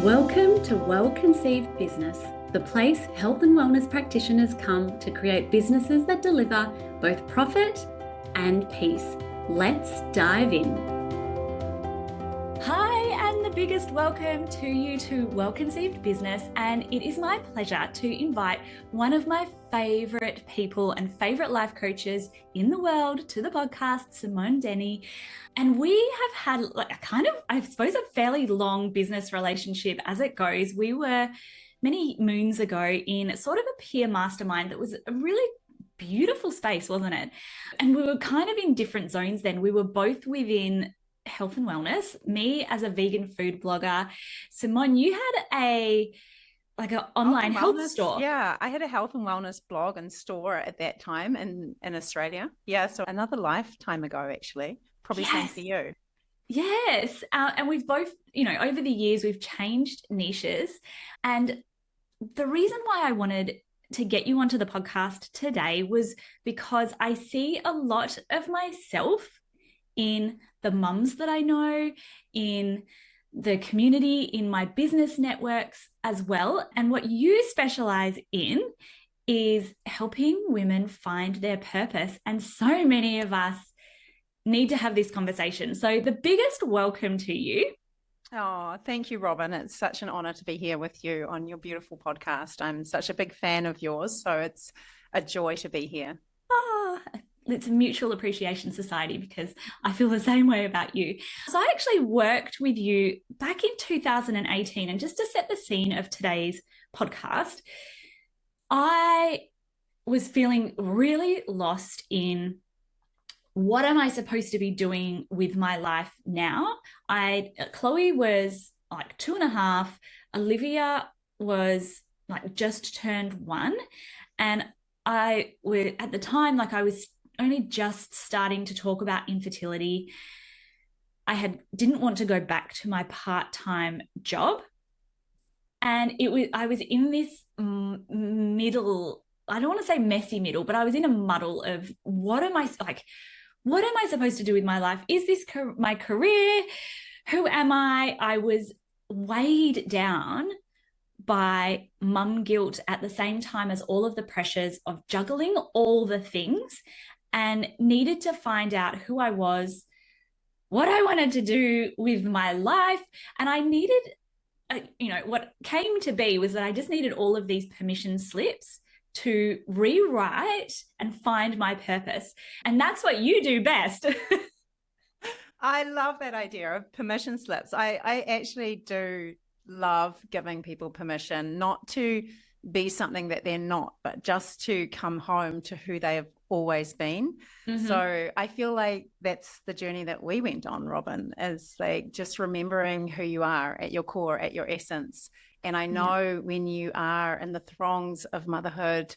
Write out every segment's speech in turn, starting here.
Welcome to Well-Conceived Business, the place health and wellness practitioners come to create businesses that deliver both profit and peace. Let's dive in. Hi, and the biggest welcome to you to Well-Conceived Business. And it is my pleasure to invite one of my favorite people and favorite life coaches in the world to the podcast, Simone Denny. And we have had like a kind of, I suppose, a fairly long business relationship as it goes. We were many moons ago in sort of a peer mastermind that was a really beautiful space, wasn't it? And we were kind of in different zones then. We were both within health and wellness, me as a vegan food blogger. Simone, you had an online health store. Yeah, I had a health and wellness blog and store at that time in Australia. Yeah, so another lifetime ago, actually. Probably same for you. Yes. And we've both, over the years, we've changed niches. And the reason why I wanted to get you onto the podcast today was because I see a lot of myself in the mums that I know, in the community, in my business networks as well. And what you specialize in is helping women find their purpose. And so many of us need to have this conversation. So the biggest welcome to you. Oh, thank you, Robin. It's such an honor to be here with you on your beautiful podcast. I'm such a big fan of yours, so it's a joy to be here. Oh, it's a mutual appreciation society because I feel the same way about you. So I actually worked with you back in 2018, and just to set the scene of today's podcast, I was feeling really lost in what am I supposed to be doing with my life now? Chloe was like 2.5. Olivia was like just turned 1. And I was at the time, I was only just starting to talk about infertility. Didn't want to go back to my part-time job. And I was in this middle, I don't want to say messy middle, but I was in a muddle of what am I supposed to do with my life? Is this my career? Who am I? I was weighed down by mum guilt at the same time as all of the pressures of juggling all the things, and needed to find out who I was, what I wanted to do with my life. And I needed, what came to be was that I just needed all of these permission slips to rewrite and find my purpose. And that's what you do best. I love that idea of permission slips. I actually do love giving people permission not to be something that they're not, but just to come home to who they have always been. Mm-hmm. So I feel like that's the journey that we went on, Robin, is like just remembering who you are at your core, at your essence. And I know when you are in the throngs of motherhood,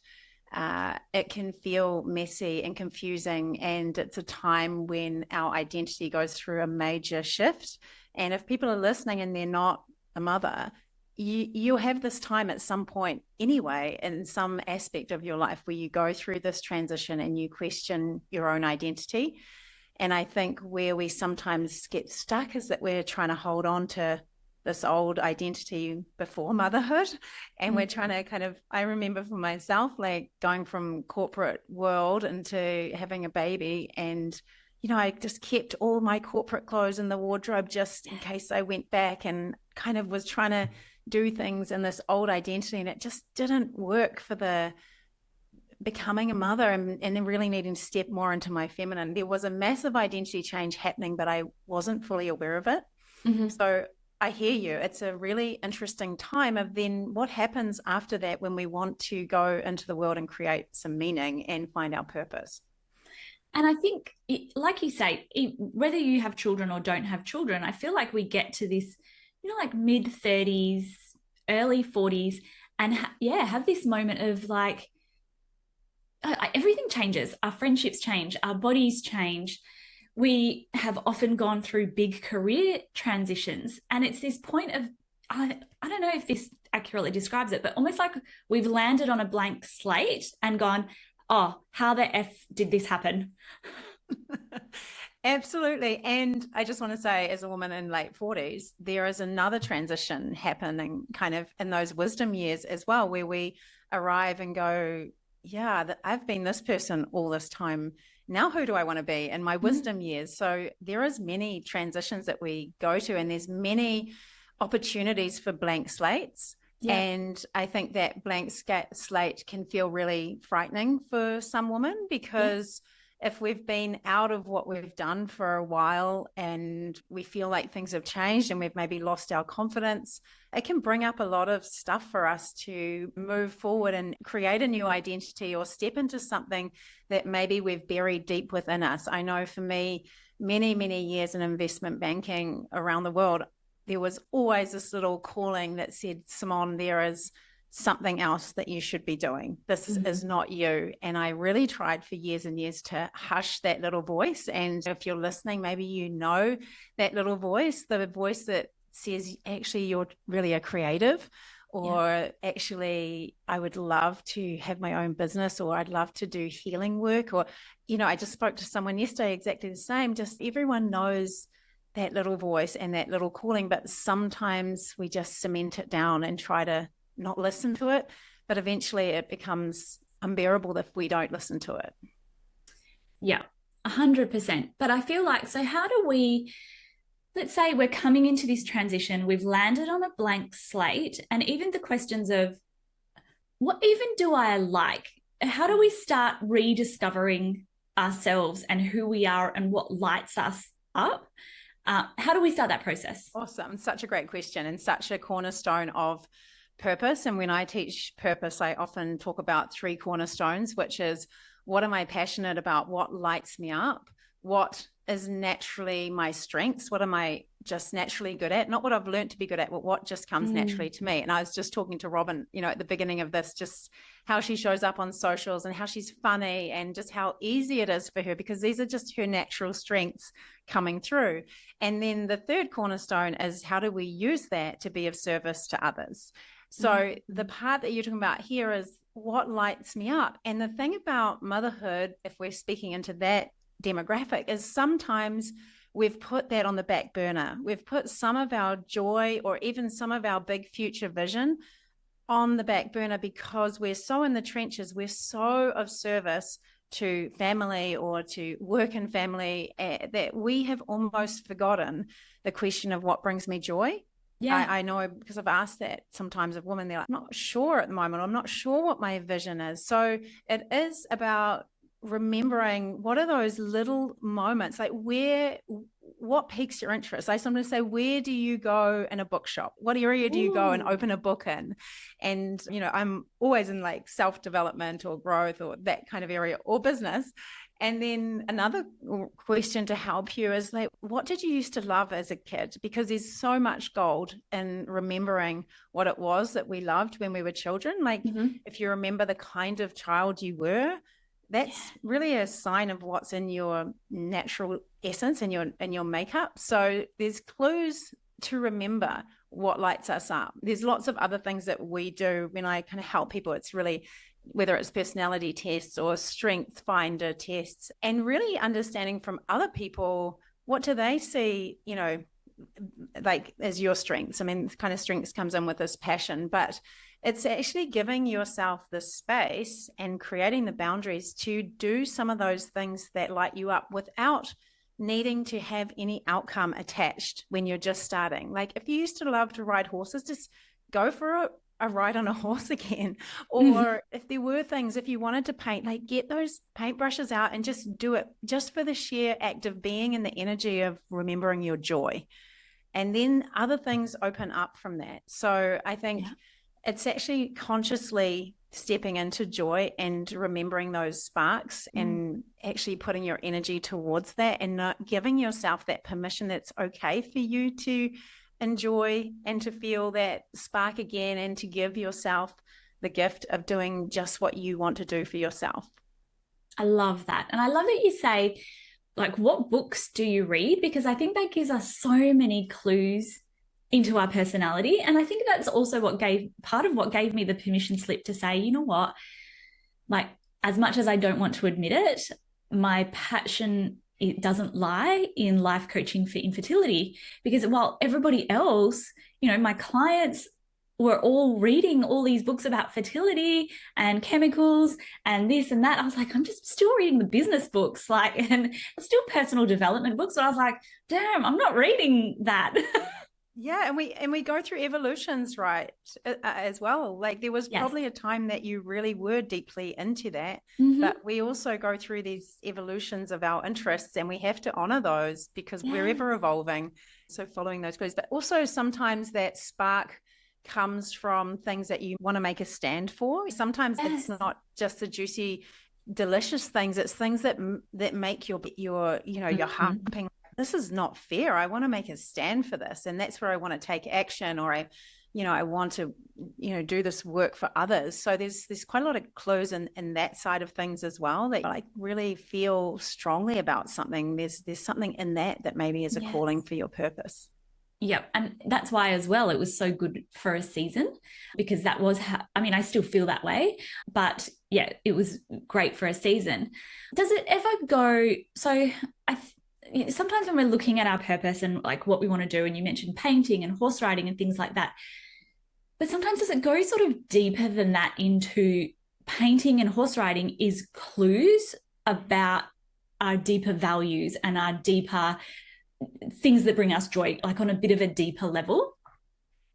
it can feel messy and confusing. And it's a time when our identity goes through a major shift. And if people are listening and they're not a mother, you have this time at some point anyway, in some aspect of your life where you go through this transition and you question your own identity. And I think where we sometimes get stuck is that we're trying to hold on to this old identity before motherhood. And we're trying to I remember for myself, like going from corporate world into having a baby, and, I just kept all my corporate clothes in the wardrobe just in case I went back, and kind of was trying to do things in this old identity. And it just didn't work for the becoming a mother and then really needing to step more into my feminine. There was a massive identity change happening, but I wasn't fully aware of it. Mm-hmm. So I hear you. It's a really interesting time of then what happens after that when we want to go into the world and create some meaning and find our purpose. And I think, like you say, whether you have children or don't have children, I feel like we get to this, like mid-30s, early 40s, and have this moment of like, everything changes. Our friendships change. Our bodies change. We have often gone through big career transitions. And it's this point of, I don't know if this accurately describes it, but almost like we've landed on a blank slate and gone, oh, how the F did this happen? Absolutely. And I just want to say, as a woman in late 40s, there is another transition happening kind of in those wisdom years as well, where we arrive and go, yeah, I've been this person all this time. Now, who do I want to be in my wisdom years? So there is many transitions that we go to, and there's many opportunities for blank slates. Yeah. And I think that blank slate can feel really frightening for some women, because if we've been out of what we've done for a while and we feel like things have changed and we've maybe lost our confidence, it can bring up a lot of stuff for us to move forward and create a new identity or step into something that maybe we've buried deep within us. I know for me, many, many years in investment banking around the world, there was always this little calling that said, Simone, there is something else that you should be doing. This is not you. And I really tried for years and years to hush that little voice. And if you're listening, maybe you know that little voice, the voice that says, actually, you're really a creative, or actually, I would love to have my own business, or I'd love to do healing work. Or, I just spoke to someone yesterday, exactly the same. Just everyone knows that little voice and that little calling, but sometimes we just cement it down and try to not listen to it, but eventually it becomes unbearable if we don't listen to it. Yeah, 100%. But I feel like, so how do we, let's say we're coming into this transition, we've landed on a blank slate, and even the questions of what even do I like? How do we start rediscovering ourselves and who we are and what lights us up? How do we start that process? Awesome. Such a great question, and such a cornerstone of purpose. And when I teach purpose, I often talk about 3 cornerstones, which is, what am I passionate about? What lights me up? What is naturally my strengths? What am I just naturally good at? Not what I've learned to be good at, but what just comes naturally to me. And I was just talking to Robin, at the beginning of this, just how she shows up on socials and how she's funny and just how easy it is for her, because these are just her natural strengths coming through. And then the 3rd cornerstone is, how do we use that to be of service to others? So the part that you're talking about here is what lights me up. And the thing about motherhood, if we're speaking into that demographic, is sometimes we've put that on the back burner. We've put some of our joy or even some of our big future vision on the back burner because we're so in the trenches. We're so of service to family or to work and family that we have almost forgotten the question of what brings me joy. Yeah, I know, because I've asked that sometimes of women. They're like, I'm not sure at the moment. I'm not sure what my vision is. So it is about remembering what are those little moments, like what piques your interest. I sometimes say, where do you go in a bookshop? What area do you go and open a book in? And, I'm always in like self-development or growth or that kind of area, or business. And then another question to help you is like, what did you used to love as a kid? Because there's so much gold in remembering what it was that we loved when we were children. Like if you remember the kind of child you were, that's really a sign of what's in your natural essence and your makeup. So there's clues to remember what lights us up. There's lots of other things that we do when I kind of help people. It's really, whether it's personality tests or strength finder tests, and really understanding from other people, what do they see, like as your strengths. I mean, kind of strengths comes in with this passion, but it's actually giving yourself the space and creating the boundaries to do some of those things that light you up without needing to have any outcome attached when you're just starting. Like if you used to love to ride horses, just go for a ride on a horse again. Or if there were things, if you wanted to paint, like get those paintbrushes out and just do it just for the sheer act of being in the energy of remembering your joy. And then other things open up from that. So I think it's actually consciously stepping into joy and remembering those sparks and actually putting your energy towards that, and not giving yourself that permission that's okay for you to enjoy and to feel that spark again, and to give yourself the gift of doing just what you want to do for yourself. I love that. And I love that you say, like, what books do you read? Because I think that gives us so many clues into our personality. And I think that's also part of what gave me the permission slip to say, you know what, like, as much as I don't want to admit it, my passion it doesn't lie in life coaching for infertility, because while everybody else, my clients were all reading all these books about fertility and chemicals and this and that, I was like, I'm just still reading the business books, and still personal development books. So I was like, damn, I'm not reading that. Yeah, and we go through evolutions, right, as well. Like there was probably a time that you really were deeply into that, but we also go through these evolutions of our interests, and we have to honor those because we're ever evolving. So following those clues, but also sometimes that spark comes from things that you want to make a stand for. Sometimes it's not just the juicy, delicious things; it's things that make your your heart pumping. This is not fair. I want to make a stand for this. And that's where I want to take action, or I want to, do this work for others. So there's quite a lot of clues in that side of things as well, that I really feel strongly about something. There's something in that maybe is a calling for your purpose. Yeah. And that's why as well, it was so good for a season, because that was how, I still feel that way, but yeah, it was great for a season. Does it ever go? So sometimes when we're looking at our purpose and like what we want to do, and you mentioned painting and horse riding and things like that, but sometimes does it go sort of deeper than that into painting and horse riding is clues about our deeper values and our deeper things that bring us joy, like on a bit of a deeper level?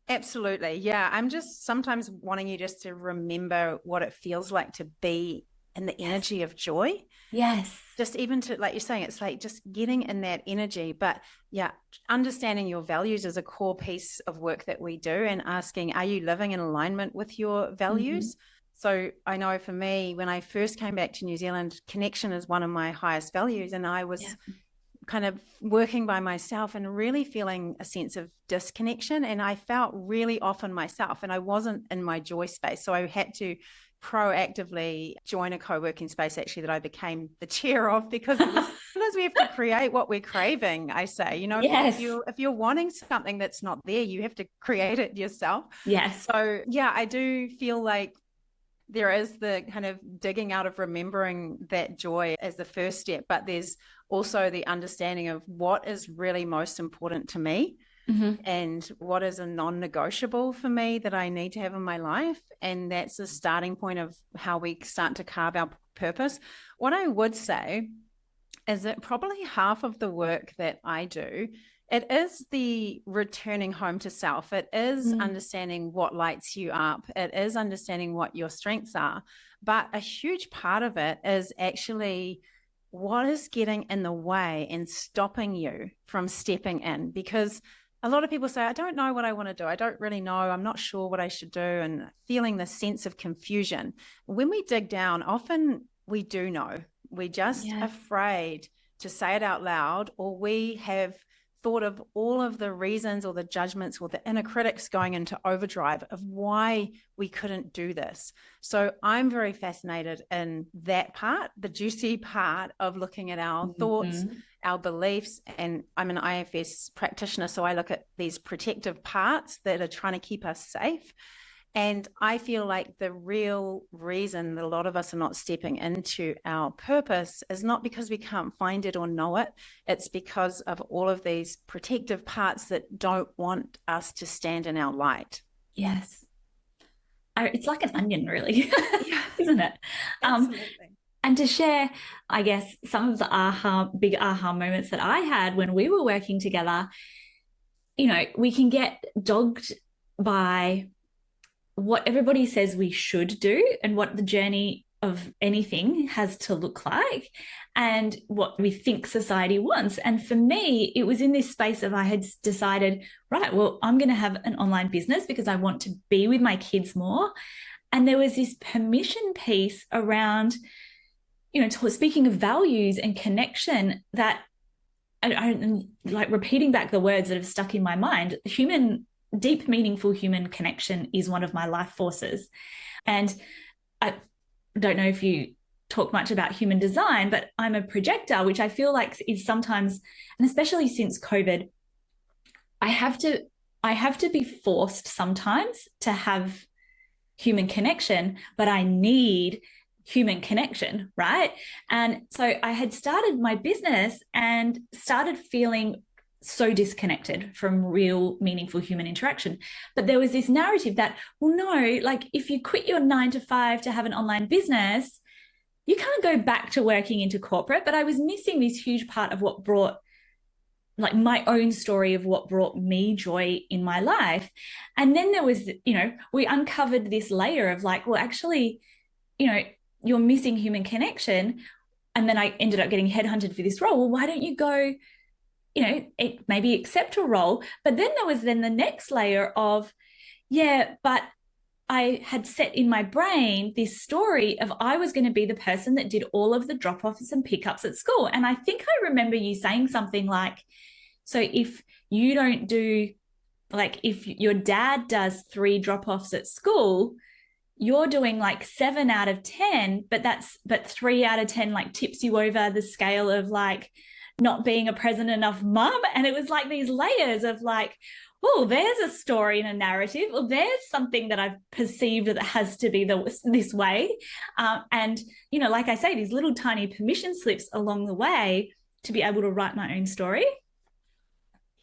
Absolutely. Yeah. I'm just sometimes wanting you just to remember what it feels like to be in the energy of joy. Yes. Just even to, like you're saying, it's like just getting in that energy. But yeah, understanding your values is a core piece of work that we do, and asking, are you living in alignment with your values? So I know for me, when I first came back to New Zealand, connection is one of my highest values. And I was kind of working by myself and really feeling a sense of disconnection. And I felt really off in myself, and I wasn't in my joy space. So I had to proactively join a co-working space, actually, that I became the chair of, because sometimes we have to create what we're craving. I say, if you're wanting something that's not there, you have to create it yourself. Yes. So yeah, I do feel like there is the kind of digging out of remembering that joy as the first step, but there's also the understanding of what is really most important to me. And what is a non-negotiable for me that I need to have in my life. And that's the starting point of how we start to carve our purpose. What I would say is that probably half of the work that I do, it is the returning home to self. It is understanding what lights you up. It is understanding what your strengths are. But a huge part of it is actually what is getting in the way and stopping you from stepping in. Because a lot of people say, I don't know what I want to do. I don't really know. I'm not sure what I should do, and feeling the sense of confusion. When we dig down, often we do know. We're just afraid to say it out loud, or we have thought of all of the reasons or the judgments or the inner critics going into overdrive of why we couldn't do this. So I'm very fascinated in that part, the juicy part of looking at our thoughts, our beliefs. And I'm an IFS practitioner, so I look at these protective parts that are trying to keep us safe. And I feel like the real reason that a lot of us are not stepping into our purpose is not because we can't find it or know it. It's because of all of these protective parts that don't want us to stand in our light. Yes. It's like an onion, really, isn't it? Absolutely. And to share, I guess, some of the big aha moments that I had when we were working together, we can get dogged by what everybody says we should do and what the journey of anything has to look like and what we think society wants. And for me, it was in this space of I had decided, right, well, I'm going to have an online business because I want to be with my kids more. And there was this permission piece around, speaking of values and connection, that I like repeating back the words that have stuck in my mind. Deep, meaningful human connection is one of my life forces. And I don't know if you talk much about human design, but I'm a projector, which I feel like is sometimes, and especially since COVID, I have to be forced sometimes to have human connection, but I need human connection, right? And so I had started my business and started feeling so disconnected from real meaningful human interaction. But there was this narrative that, well, no, like if you quit your 9 to 5 to have an online business, you can't go back to working into corporate. But I was missing this huge part of what brought, like, my own story of what brought me joy in my life. And then there was, we uncovered this layer of like, well, actually, you're missing human connection. And then I ended up getting headhunted for this role. Well, why don't you go, maybe accept a role? But then there was then the next layer of, yeah, but I had set in my brain this story of I was going to be the person that did all of the drop-offs and pickups at school. And I think I remember you saying something like, so if you don't do, like, if your dad does 3 drop-offs at school, you're doing like 7 out of 10, but 3 out of 10 like tips you over the scale of like not being a present enough mum. And it was like these layers of like, oh, there's a story and a narrative. Well, there's something that I've perceived that has to be this way. And, like I say, these little tiny permission slips along the way to be able to write my own story.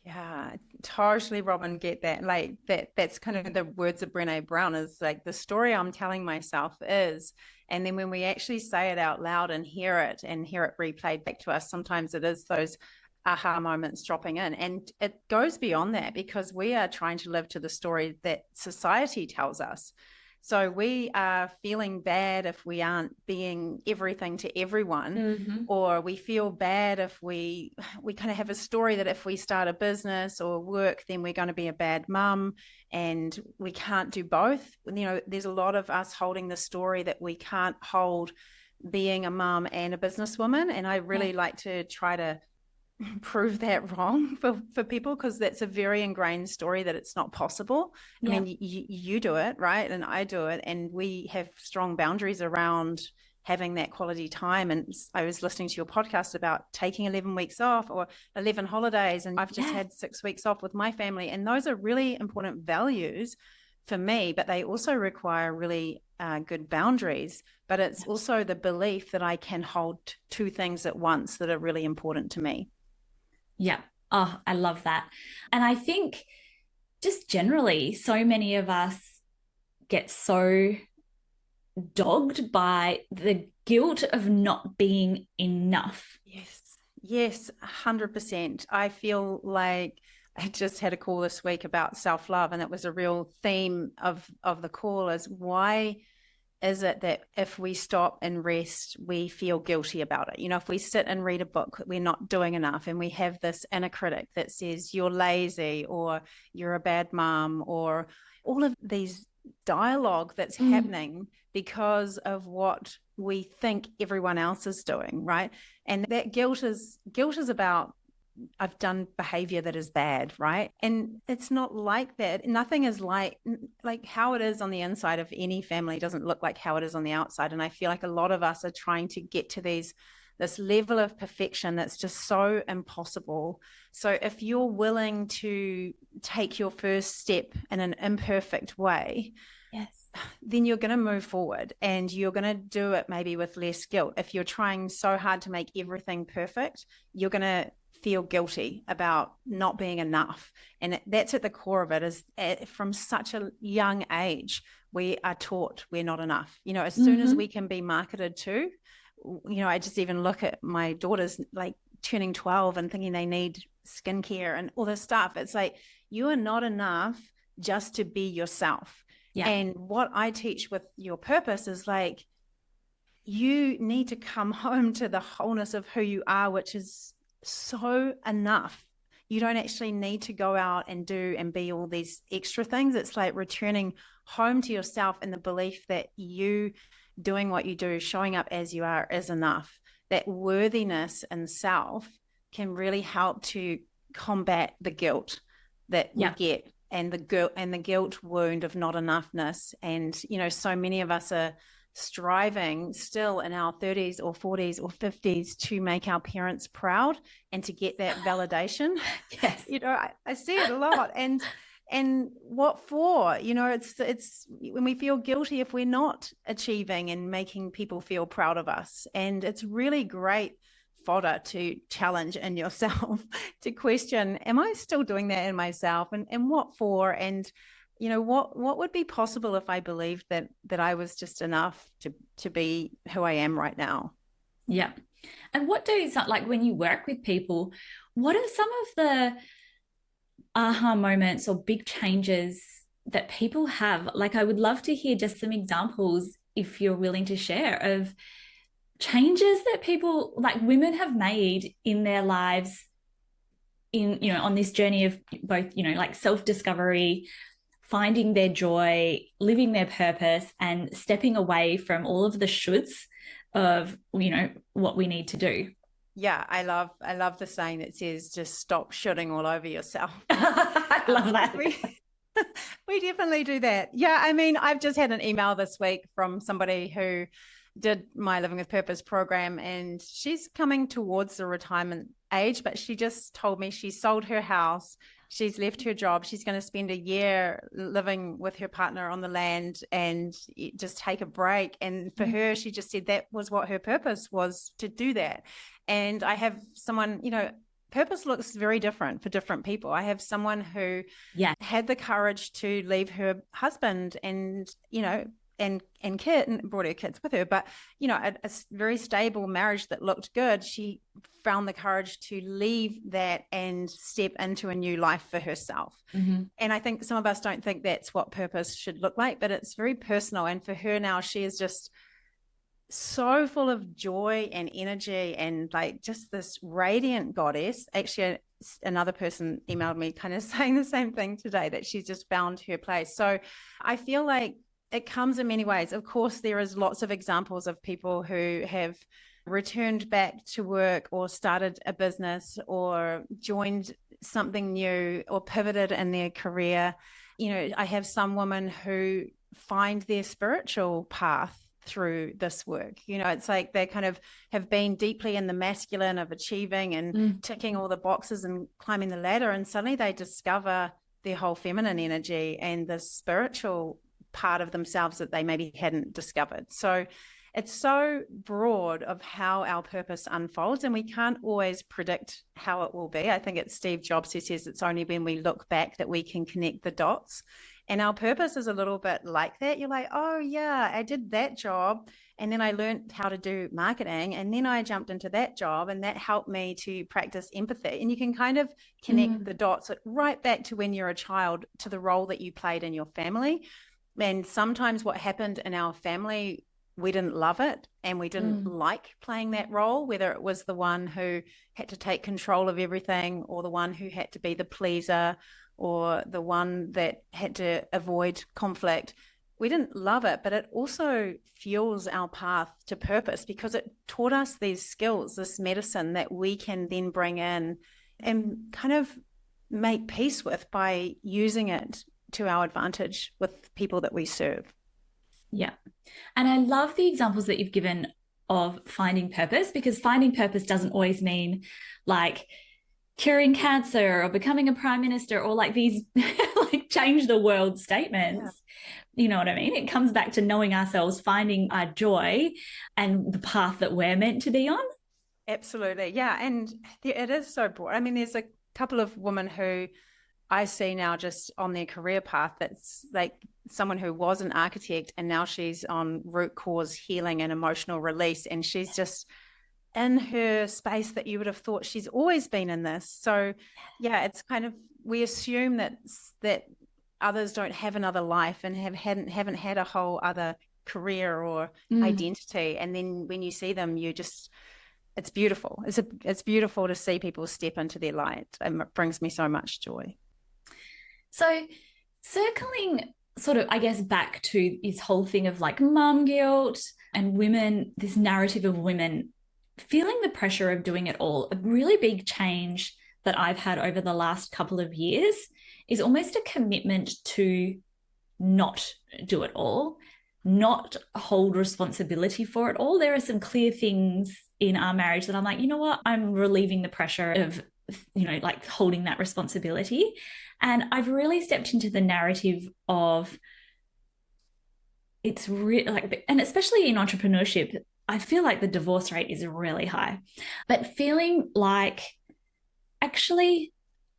Yeah, totally, Robin, get that. Like that's kind of the words of Brené Brown, is like the story I'm telling myself is, and then when we actually say it out loud and hear it replayed back to us, sometimes it is those aha moments dropping in. And it goes beyond that, because we are trying to live to the story that society tells us. So we are feeling bad if we aren't being everything to everyone, or we feel bad if we kind of have a story that if we start a business or work, then we're going to be a bad mum, and we can't do both. There's a lot of us holding the story that we can't hold being a mum and a businesswoman. And I really like to try to prove that wrong for people, because that's a very ingrained story that it's not possible. I mean, you do it, right? And I do it, and we have strong boundaries around having that quality time. And I was listening to your podcast about taking 11 weeks off or 11 holidays, and I've just had 6 weeks off with my family. And those are really important values for me, but they also require really good boundaries. But it's also the belief that I can hold 2 things at once that are really important to me. Yeah. Oh, I love that. And I think just generally, so many of us get so dogged by the guilt of not being enough. Yes, 100%. I feel like I just had a call this week about self-love, and it was a real theme of the call, is why is it that if we stop and rest, we feel guilty about it? If we sit and read a book, we're not doing enough, and we have this inner critic that says you're lazy or you're a bad mom, or all of these dialogue that's happening because of what we think everyone else is doing, right? And that guilt is about, I've done behavior that is bad, right? And it's not like that. Nothing is like how it is on the inside of any family doesn't look like how it is on the outside. And I feel like a lot of us are trying to get to this level of perfection that's just so impossible. So if you're willing to take your first step in an imperfect way, then you're going to move forward, and you're going to do it maybe with less guilt. If you're trying so hard to make everything perfect, you're going to feel guilty about not being enough. And that's at the core of it, is from such a young age, we are taught we're not enough. As soon as we can be marketed to, I just even look at my daughters like turning 12 and thinking they need skincare and all this stuff. It's like, you are not enough just to be yourself. And what I teach with your purpose is like, you need to come home to the wholeness of who you are, which is so enough. You don't actually need to go out and do and be all these extra things. It's like returning home to yourself and the belief that you doing what you do, showing up as you are, is enough. That worthiness in self can really help to combat the guilt that we get, and the guilt wound of not enoughness. And so many of us are striving still in our 30s or 40s or 50s to make our parents proud and to get that validation. I see it a lot. And And what for? You know, it's when we feel guilty if we're not achieving and making people feel proud of us. And it's really great fodder to challenge in yourself to question, am I still doing that in myself? And what for? And you know, what would be possible if I believed that I was just enough to be who I am right now? Yeah. And what do, like when you work with people, what are some of the aha moments or big changes that people have? Like, I would love to hear just some examples, if you're willing to share, of changes that people, like women, have made in their lives in, you know, on this journey of both, you know, like self-discovery, finding their joy, living their purpose, and stepping away from all of the shoulds of, you know, what we need to do. Yeah, I love the saying that says just stop shooting all over yourself. I love that. We definitely do that. Yeah, I mean, I've just had an email this week from somebody who did my Living with Purpose program, and she's coming towards the retirement age, but she just told me she sold her house. She's left her job. She's going to spend a year living with her partner on the land and just take a break. And for her, she just said that was what her purpose was, to do that. And I have someone, you know, purpose looks very different for different people. I have someone who had the courage to leave her husband and, you know, and kid, and brought her kids with her, but you know, a very stable marriage that looked good. She found the courage to leave that and step into a new life for herself. And I think some of us don't think that's what purpose should look like, but it's very personal. And for her now, she is just so full of joy and energy and like just this radiant goddess. Actually, another person emailed me kind of saying the same thing today, that she's just found her place. So I feel like it comes in many ways. Of course, there is lots of examples of people who have returned back to work or started a business or joined something new or pivoted in their career. You know, I have some women who find their spiritual path through this work. You know, it's like they kind of have been deeply in the masculine of achieving and ticking all the boxes and climbing the ladder, and suddenly they discover their whole feminine energy and the spiritual part of themselves that they maybe hadn't discovered. So it's so broad of how our purpose unfolds, and we can't always predict how it will be. I think it's Steve Jobs who says it's only when we look back that we can connect the dots. And our purpose is a little bit like that. You're like, oh yeah, I did that job, and then I learned how to do marketing, and then I jumped into that job, and that helped me to practice empathy. And you can kind of connect the dots right back to when you're a child, to the role that you played in your family. And sometimes what happened in our family, we didn't love it, and we didn't like playing that role, whether it was the one who had to take control of everything, or the one who had to be the pleaser, or the one that had to avoid conflict. We didn't love it, but it also fuels our path to purpose, because it taught us these skills, this medicine that we can then bring in and kind of make peace with by using it to our advantage with people that we serve. Yeah. And I love the examples that you've given of finding purpose, because finding purpose doesn't always mean like curing cancer or becoming a prime minister or like these like change the world statements. You know what I mean? It comes back to knowing ourselves, finding our joy and the path that we're meant to be on. Absolutely. Yeah. And it is so broad. I mean, there's a couple of women who I see now just on their career path, that's like someone who was an architect and now she's on root cause healing and emotional release, and she's just in her space that you would have thought she's always been in this. So yeah, it's kind of, we assume that others don't have another life and haven't had a whole other career or identity, and then when you see them, you just, it's beautiful. It's beautiful to see people step into their light. It brings me so much joy. So circling sort of, I guess, back to this whole thing of like mum guilt and women, this narrative of women feeling the pressure of doing it all, a really big change that I've had over the last couple of years is almost a commitment to not do it all, not hold responsibility for it all. There are some clear things in our marriage that I'm like, you know what, I'm relieving the pressure of, you know, like holding that responsibility. And I've really stepped into the narrative of it's really like, and especially in entrepreneurship, I feel like the divorce rate is really high, but feeling like actually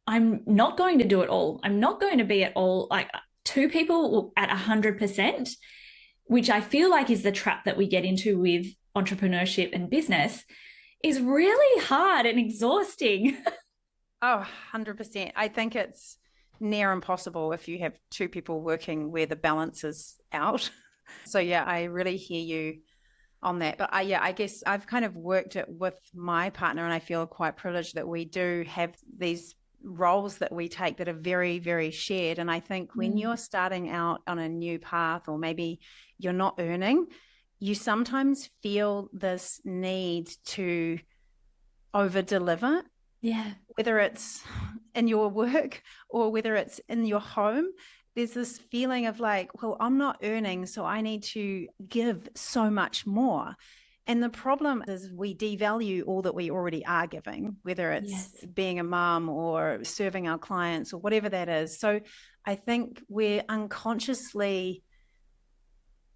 I'm not going to do it all. I'm not going to be at all like two people at 100%, which I feel like is the trap that we get into with entrepreneurship and business, is really hard and exhausting. Oh, 100%. I think it's near impossible if you have two people working where the balance is out. So yeah, I really hear you on that. But I guess I've kind of worked it with my partner, and I feel quite privileged that we do have these roles that we take that are very, very shared. And I think when you're starting out on a new path, or maybe you're not earning, you sometimes feel this need to over deliver. Yeah. Whether it's in your work or whether it's in your home, there's this feeling of like, well, I'm not earning, so I need to give so much more. And the problem is we devalue all that we already are giving, whether it's being a mom or serving our clients or whatever that is. So I think we're unconsciously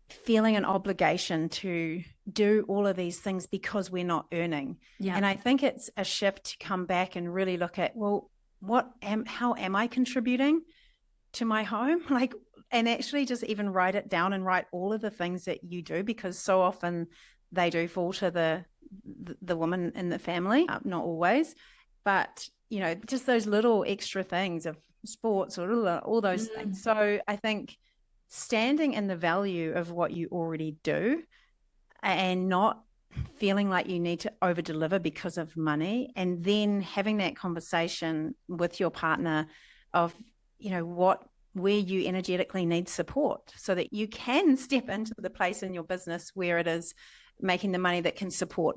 feeling an obligation to do all of these things because we're not earning. Yeah. And I think it's a shift to come back and really look at, well, how am I contributing to my home? Like, and actually just even write it down and write all of the things that you do, because so often they do fall to the woman in the family, not always, but you know, just those little extra things of sports or all those things. So I think standing in the value of what you already do and not feeling like you need to over deliver because of money, and then having that conversation with your partner of, you know, where you energetically need support so that you can step into the place in your business where it is making the money that can support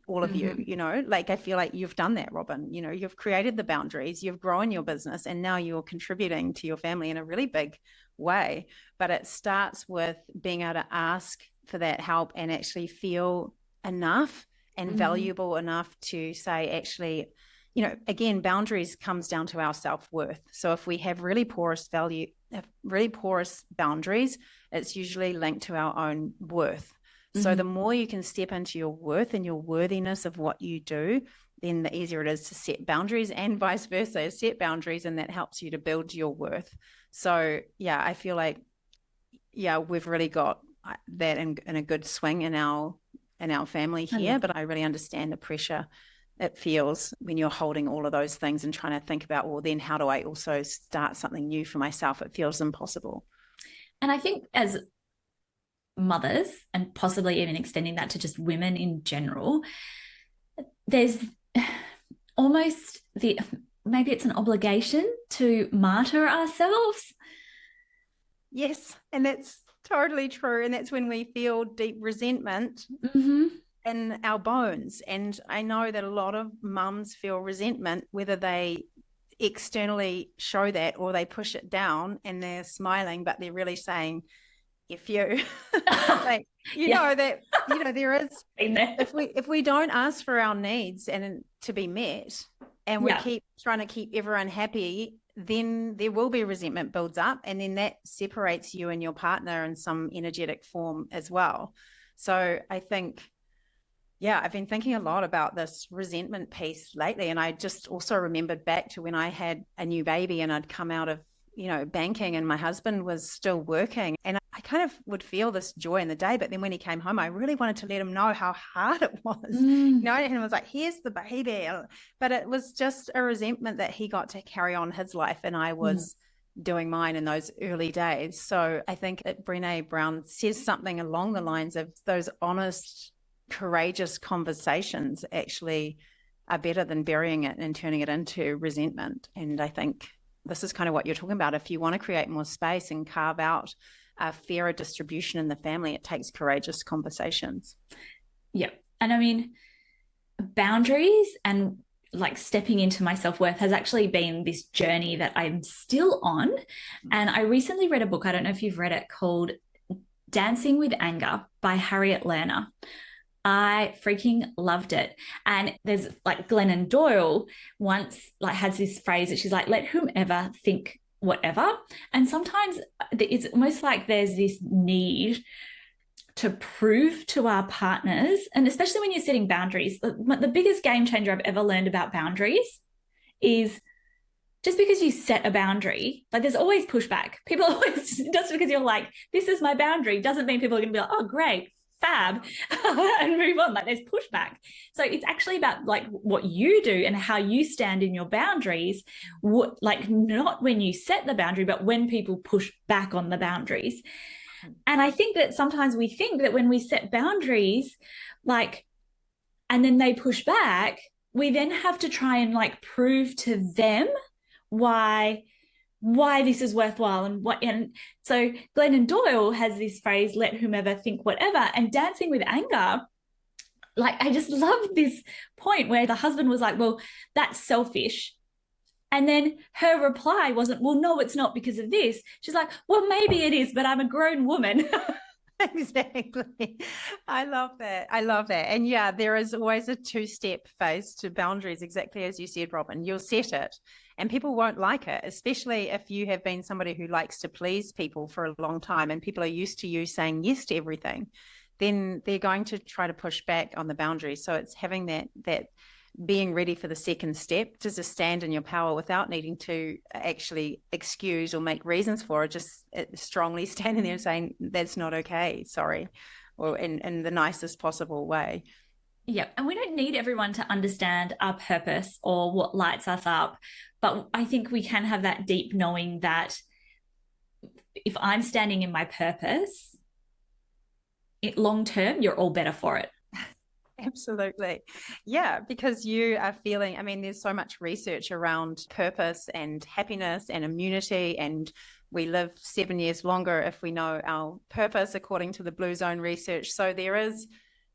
all of you, you know, like I feel like you've done that, Robin. You know, you've created the boundaries, you've grown your business, and now you're contributing to your family in a really big way. But it starts with being able to ask for that help and actually feel enough and valuable enough to say, actually, you know, again, boundaries comes down to our self-worth. So if we have really porous boundaries, it's usually linked to our own worth. So the more you can step into your worth and your worthiness of what you do, then the easier it is to set boundaries, and vice versa, set boundaries, and that helps you to build your worth. So yeah, I feel like, yeah, we've really got that in a good swing in our family here, but I really understand the pressure it feels when you're holding all of those things and trying to think about, well, then how do I also start something new for myself? It feels impossible. And I think as mothers, and possibly even extending that to just women in general, there's almost maybe it's an obligation to martyr ourselves. Yes, and that's totally true. And that's when we feel deep resentment in our bones. And I know that a lot of mums feel resentment, whether they externally show that or they push it down and they're smiling, but they're really saying, if you like, you know, that, you know, there is, if we don't ask for our needs and to be met, and we keep trying to keep everyone happy, then there will be resentment builds up, and then that separates you and your partner in some energetic form as well. So I think, yeah, I've been thinking a lot about this resentment piece lately. And I just also remembered back to when I had a new baby and I'd come out of, you know, banking, and my husband was still working, and I kind of would feel this joy in the day, but then when he came home, I really wanted to let him know how hard it was, you know, and I was like, here's the baby, but it was just a resentment that he got to carry on his life and I was doing mine in those early days. So I think that Brené Brown says something along the lines of those honest, courageous conversations actually are better than burying it and turning it into resentment. And I think this is kind of what you're talking about. If you want to create more space and carve out a fairer distribution in the family, it takes courageous conversations. Yeah. And I mean, boundaries and like stepping into my self-worth has actually been this journey that I'm still on. And I recently read a book, I don't know if you've read it, called Dancing with Anger by Harriet Lerner. I freaking loved it. And there's like Glennon Doyle once like has this phrase that she's like, let whomever think whatever. And sometimes it's almost like there's this need to prove to our partners, and especially when you're setting boundaries, the biggest game changer I've ever learned about boundaries is just because you set a boundary, like there's always pushback. People always, just because you're like, this is my boundary, doesn't mean people are going to be like, oh, great, fab, and move on. Like there's pushback. So it's actually about like what you do and how you stand in your boundaries, like not when you set the boundary, but when people push back on the boundaries. And I think that sometimes we think that when we set boundaries, like, and then they push back, we then have to try and like prove to them why this is worthwhile and so Glennon Doyle has this phrase, let whomever think whatever, and Dancing with Anger, like I just love this point where the husband was like, well, that's selfish. And then her reply wasn't, well, no, it's not because of this. She's like, well, maybe it is, but I'm a grown woman. Exactly. I love that. I love that. And yeah, there is always a two-step phase to boundaries, exactly as you said, Robin. You'll set it and people won't like it, especially if you have been somebody who likes to please people for a long time and people are used to you saying yes to everything. Then they're going to try to push back on the boundaries. So it's having that being ready for the second step to just stand in your power without needing to actually excuse or make reasons for it, just strongly standing there and saying, that's not okay, sorry, or in the nicest possible way. Yeah, and we don't need everyone to understand our purpose or what lights us up, but I think we can have that deep knowing that if I'm standing in my purpose, long term, you're all better for it. Absolutely. Yeah, because you are feeling, I mean, there's so much research around purpose and happiness and immunity, and we live 7 years longer if we know our purpose, according to the Blue Zone research. So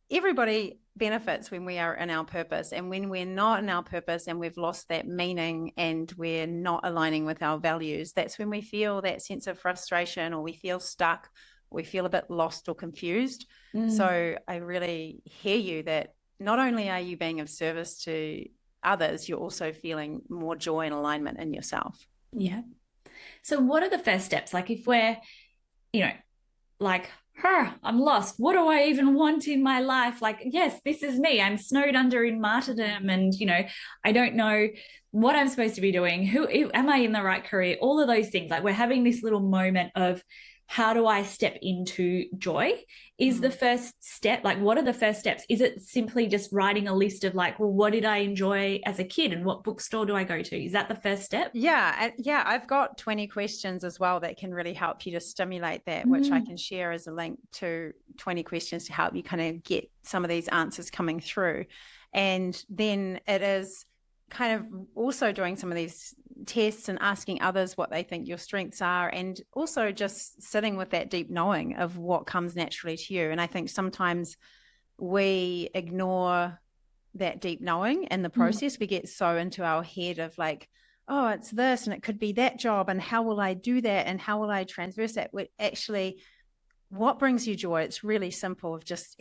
everybody benefits when we are in our purpose. And when we're not in our purpose and we've lost that meaning and we're not aligning with our values, that's when we feel that sense of frustration, or we feel stuck, we feel a bit lost or confused. So I really hear you that not only are you being of service to others, you're also feeling more joy and alignment in yourself. Yeah. So what are the first steps? Like if we're, like, I'm lost. What do I even want in my life? Like, yes, this is me. I'm snowed under in martyrdom and, I don't know what I'm supposed to be doing. Who am I in the right career? All of those things. Like we're having this little moment of, how do I step into joy? Is the first step, like, what are the first steps? Is it simply just writing a list of like, well, what did I enjoy as a kid and what bookstore do I go to? Is that the first step? Yeah. I've got 20 questions as well that can really help you to stimulate that, which I can share as a link to 20 questions to help you kind of get some of these answers coming through. And then it is kind of also doing some of these tests and asking others what they think your strengths are, and also just sitting with that deep knowing of what comes naturally to you. And I think sometimes we ignore that deep knowing in the process. We get so into our head of like, oh, it's this and it could be that job, and how will I do that and how will I transverse that? Actually, what brings you joy? It's really simple. Of just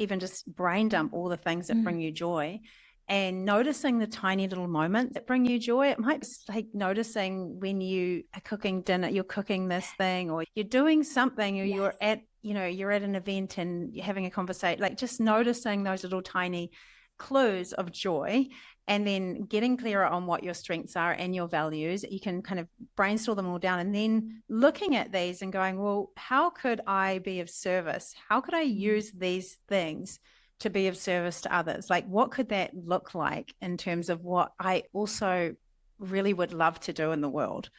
brain dump all the things that bring you joy, and noticing the tiny little moments that bring you joy. It might be like noticing when you are cooking dinner, you're cooking this thing, or you're doing something, or you're at an event and you're having a conversation, like just noticing those little tiny clues of joy, and then getting clearer on what your strengths are and your values. You can kind of brainstorm them all down, and then looking at these and going, well, how could I be of service? How could I use these things to be of service to others? Like, what could that look like in terms of what I also really would love to do in the world?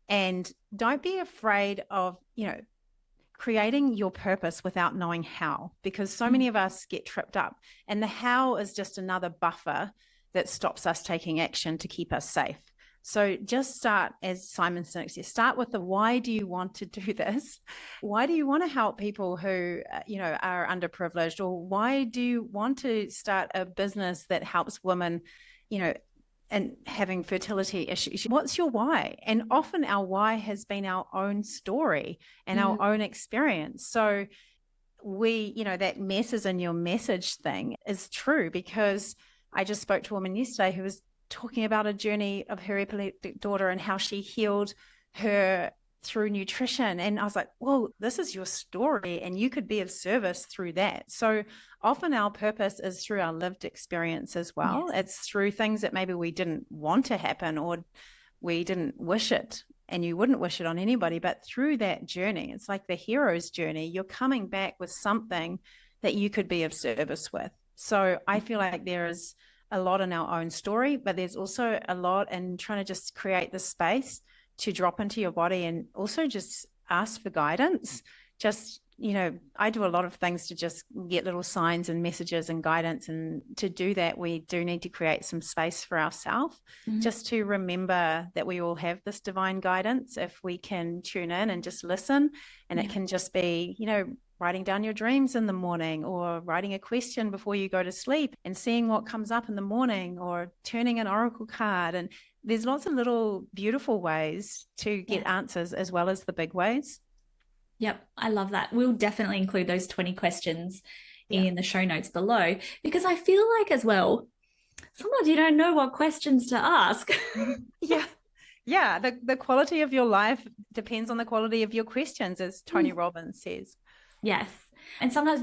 And don't be afraid of, creating your purpose without knowing how, because so many of us get tripped up, and the how is just another buffer that stops us taking action to keep us safe. So just start, as Simon Sinek says, start with the why do you want to do this? Why do you want to help people who, are underprivileged? Or why do you want to start a business that helps women, and having fertility issues? What's your why? And often our why has been our own story and our own experience. So that mess is in your message thing is true, because I just spoke to a woman yesterday who was talking about a journey of her epileptic daughter and how she healed her through nutrition. And I was like, well, this is your story and you could be of service through that. So often our purpose is through our lived experience as well. Yes. It's through things that maybe we didn't want to happen or we didn't wish it, and you wouldn't wish it on anybody, but through that journey, it's like the hero's journey. You're coming back with something that you could be of service with. So I feel like there is a lot in our own story, but there's also a lot in trying to just create the space to drop into your body and also just ask for guidance. Just, I do a lot of things to just get little signs and messages and guidance. And to do that, we do need to create some space for ourselves, just to remember that we all have this divine guidance if we can tune in and just listen. And it can just be, writing down your dreams in the morning, or writing a question before you go to sleep and seeing what comes up in the morning, or turning an oracle card. And there's lots of little beautiful ways to get answers, as well as the big ways. Yep, I love that. We'll definitely include those 20 questions in the show notes below, because I feel like as well, sometimes you don't know what questions to ask. Yeah. The quality of your life depends on the quality of your questions, as Tony Robbins says. Yes. And sometimes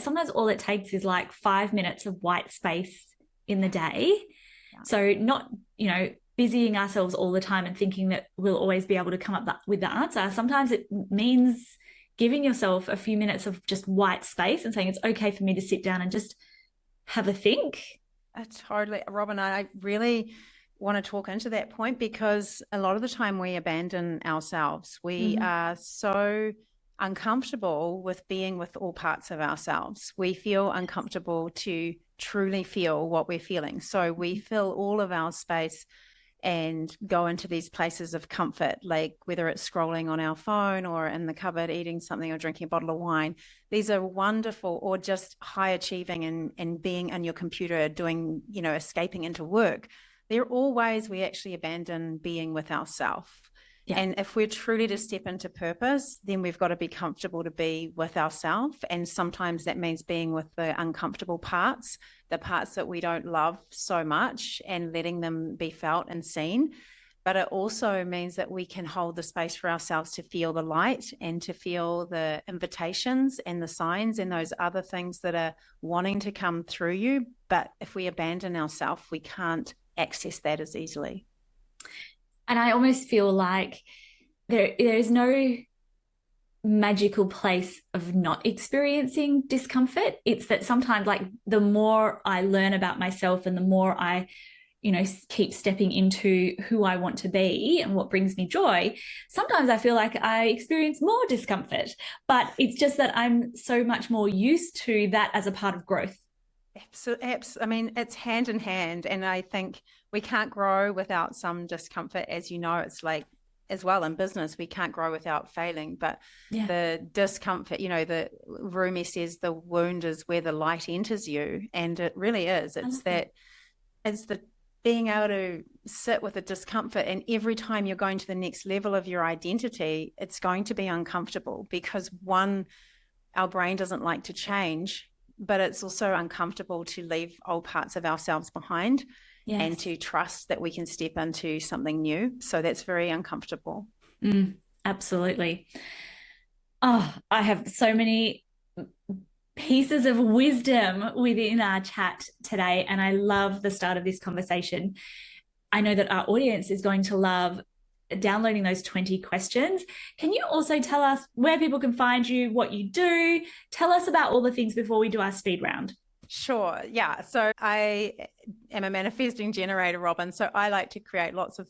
sometimes all it takes is like 5 minutes of white space in the day. Yeah. So not, busying ourselves all the time and thinking that we'll always be able to come up with the answer. Sometimes it means giving yourself a few minutes of just white space and saying it's okay for me to sit down and just have a think. Totally. Robin, I really want to talk into that point, because a lot of the time we abandon ourselves. We are so uncomfortable with being with all parts of ourselves. We feel uncomfortable to truly feel what we're feeling. So we fill all of our space and go into these places of comfort, like whether it's scrolling on our phone or in the cupboard, eating something or drinking a bottle of wine. These are wonderful, or just high achieving and being in your computer doing, escaping into work. They're all ways we actually abandon being with ourselves. Yeah. And if we're truly to step into purpose, then we've got to be comfortable to be with ourselves. And sometimes that means being with the uncomfortable parts, the parts that we don't love so much, and letting them be felt and seen. But it also means that we can hold the space for ourselves to feel the light and to feel the invitations and the signs and those other things that are wanting to come through you. But if we abandon ourselves, we can't access that as easily. And I almost feel like there is no magical place of not experiencing discomfort. It's that sometimes, like, the more I learn about myself and the more I, keep stepping into who I want to be and what brings me joy, sometimes I feel like I experience more discomfort. But it's just that I'm so much more used to that as a part of growth. Absolutely. I mean, it's hand in hand. And I think we can't grow without some discomfort. As you know, it's like, as well in business, we can't grow without failing. But the discomfort, the Rumi says the wound is where the light enters you. And it really is. It's the being able to sit with the discomfort. And every time you're going to the next level of your identity, it's going to be uncomfortable, because our brain doesn't like to change. But it's also uncomfortable to leave old parts of ourselves behind and to trust that we can step into something new. So that's very uncomfortable. Absolutely. Oh, I have so many pieces of wisdom within our chat today, and I love the start of this conversation. I know that our audience is going to love downloading those 20 questions. Can you also tell us where people can find you, what you do? Tell us about all the things before we do our speed round. Sure. Yeah. So I am a manifesting generator, Robin. So I like to create lots of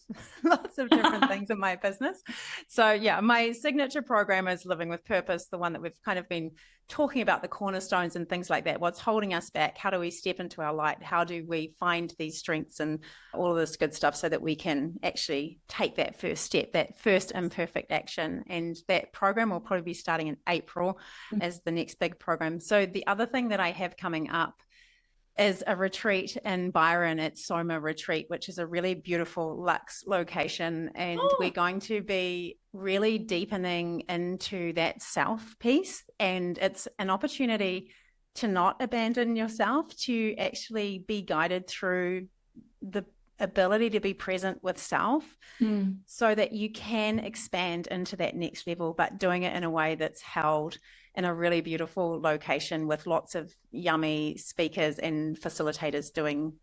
different things in my business. So yeah, my signature program is Living with Purpose, the one that we've kind of been talking about, the cornerstones and things like that. What's holding us back? How do we step into our light? How do we find these strengths and all of this good stuff so that we can actually take that first step, that first imperfect action? And that program will probably be starting in April as the next big program. So the other thing that I have coming up is a retreat in Byron at Soma Retreat, which is a really beautiful luxe location. And we're going to be really deepening into that self piece. And it's an opportunity to not abandon yourself, to actually be guided through the ability to be present with self so that you can expand into that next level, but doing it in a way that's held in a really beautiful location with lots of yummy speakers and facilitators doing,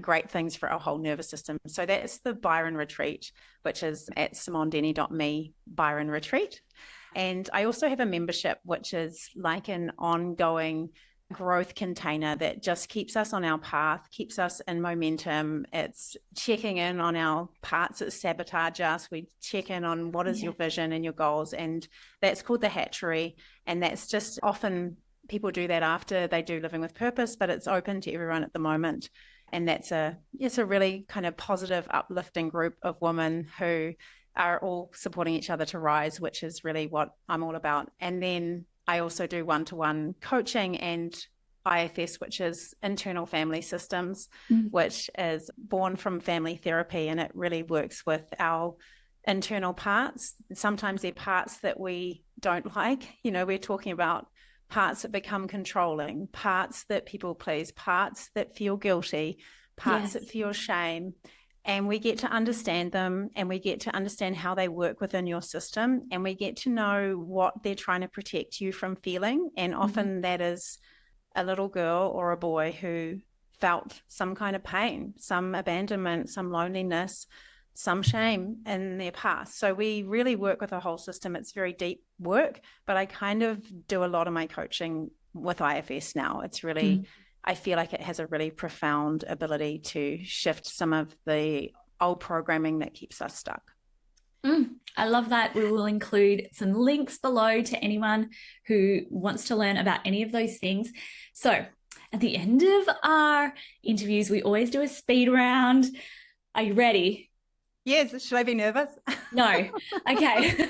great things for our whole nervous system. So that's the Byron Retreat, which is at simonedenny.me Byron Retreat. And I also have a membership, which is like an ongoing growth container that just keeps us on our path, keeps us in momentum. It's checking in on our parts that sabotage us. We check in on what is your vision and your goals. And that's called the hatchery. And that's just often people do that after they do Living with Purpose, but it's open to everyone at the moment. And it's a really kind of positive, uplifting group of women who are all supporting each other to rise, which is really what I'm all about. And then I also do one-to-one coaching and IFS, which is internal family systems, which is born from family therapy, and it really works with our internal parts. Sometimes they're parts that we don't like. We're talking about parts that become controlling, parts that people please, parts that feel guilty, parts that feel shame. And we get to understand them, and we get to understand how they work within your system, and we get to know what they're trying to protect you from feeling. And often that is a little girl or a boy who felt some kind of pain, some abandonment, some loneliness, some shame in their past. So we really work with the whole system. It's very deep work, but I kind of do a lot of my coaching with IFS now. It's really... I feel like it has a really profound ability to shift some of the old programming that keeps us stuck. I love that. We will include some links below to anyone who wants to learn about any of those things. So at the end of our interviews, we always do a speed round. Are you ready? Yes. Should I be nervous? No. Okay.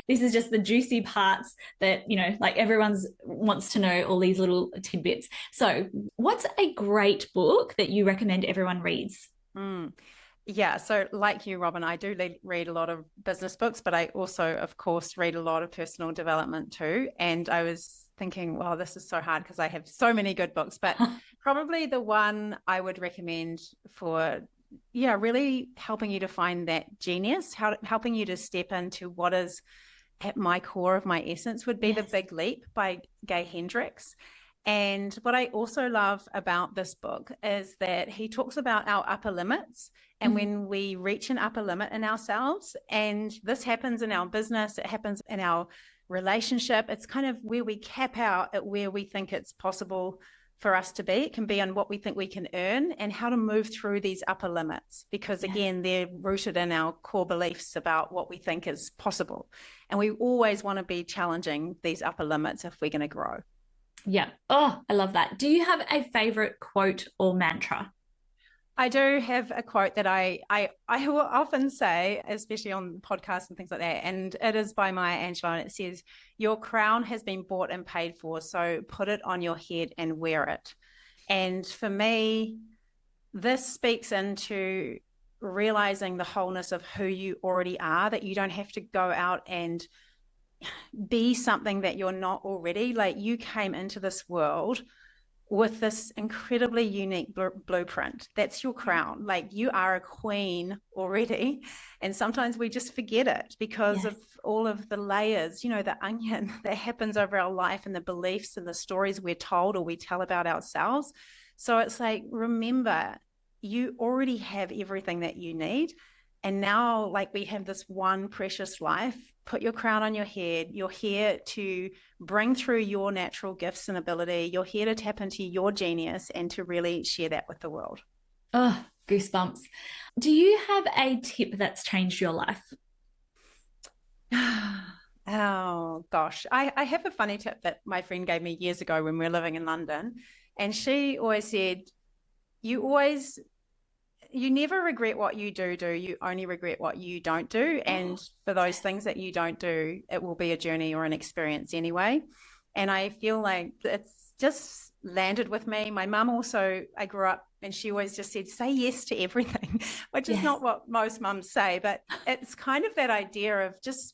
This is just the juicy parts that, like everyone's wants to know all these little tidbits. So what's a great book that you recommend everyone reads? Yeah. So like you, Robin, I do read a lot of business books, but I also, of course, read a lot of personal development too. And I was thinking, well, this is so hard because I have so many good books, but probably the one I would recommend for really helping you to find that genius, helping you to step into what is at my core of my essence would be The Big Leap by Gay Hendricks. And what I also love about this book is that he talks about our upper limits. And when we reach an upper limit in ourselves, and this happens in our business, it happens in our relationship, it's kind of where we cap out at where we think it's possible for us to be. It can be on what we think we can earn and how to move through these upper limits, because again, they're rooted in our core beliefs about what we think is possible. And we always want to be challenging these upper limits if we're going to grow. Yeah. Oh, I love that. Do you have a favorite quote or mantra? I do have a quote that I will often say, especially on podcasts and things like that. And it is by Maya Angelou, and it says, "Your crown has been bought and paid for, so put it on your head and wear it." And for me, this speaks into realizing the wholeness of who you already are, that you don't have to go out and be something that you're not already. Like, you came into this world with this incredibly unique blueprint. That's your crown. Like, you are a queen already. And sometimes we just forget it because of all of the layers, the onion that happens over our life, and the beliefs and the stories we're told or we tell about ourselves. So it's like, remember, you already have everything that you need. And now, like, we have this one precious life. Put your crown on your head. You're here to bring through your natural gifts and ability. You're here to tap into your genius and to really share that with the world. Oh, goosebumps. Do you have a tip that's changed your life? Oh, gosh. I have a funny tip that my friend gave me years ago when we were living in London. And she always said, you never regret what you do. You only regret what you don't do. And for those things that you don't do, it will be a journey or an experience anyway. And I feel like it's just landed with me. My mum also, I grew up and she always just said, say yes to everything, which is not what most mums say, but it's kind of that idea of just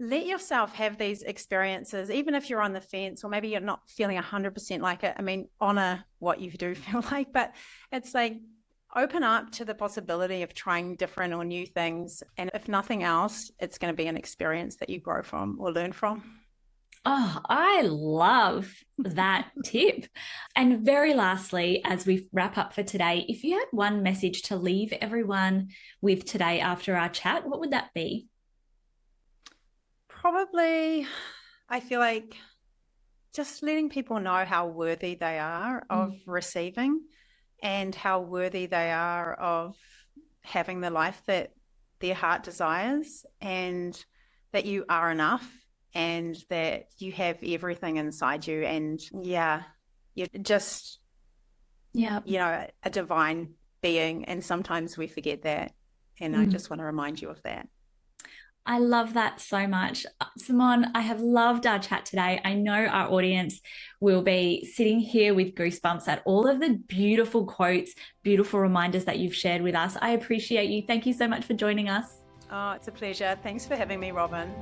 let yourself have these experiences, even if you're on the fence or maybe you're not feeling 100% like it. I mean, honor what you do feel like, but it's like open up to the possibility of trying different or new things. And if nothing else, it's going to be an experience that you grow from or learn from. Oh, I love that tip. And very lastly, as we wrap up for today, if you had one message to leave everyone with today after our chat, what would that be? Probably, I feel like just letting people know how worthy they are of receiving and how worthy they are of having the life that their heart desires, and that you are enough and that you have everything inside you. And you're just, a divine being. And sometimes we forget that. And I just want to remind you of that. I love that so much. Simone, I have loved our chat today. I know our audience will be sitting here with goosebumps at all of the beautiful quotes, beautiful reminders that you've shared with us. I appreciate you. Thank you so much for joining us. Oh, it's a pleasure. Thanks for having me, Robin.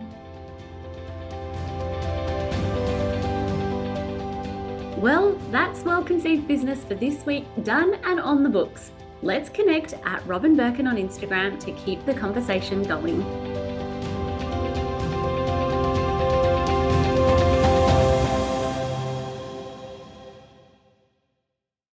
Well, that's Well Conceived Business for this week, done and on the books. Let's connect at Robin Birkin on Instagram to keep the conversation going.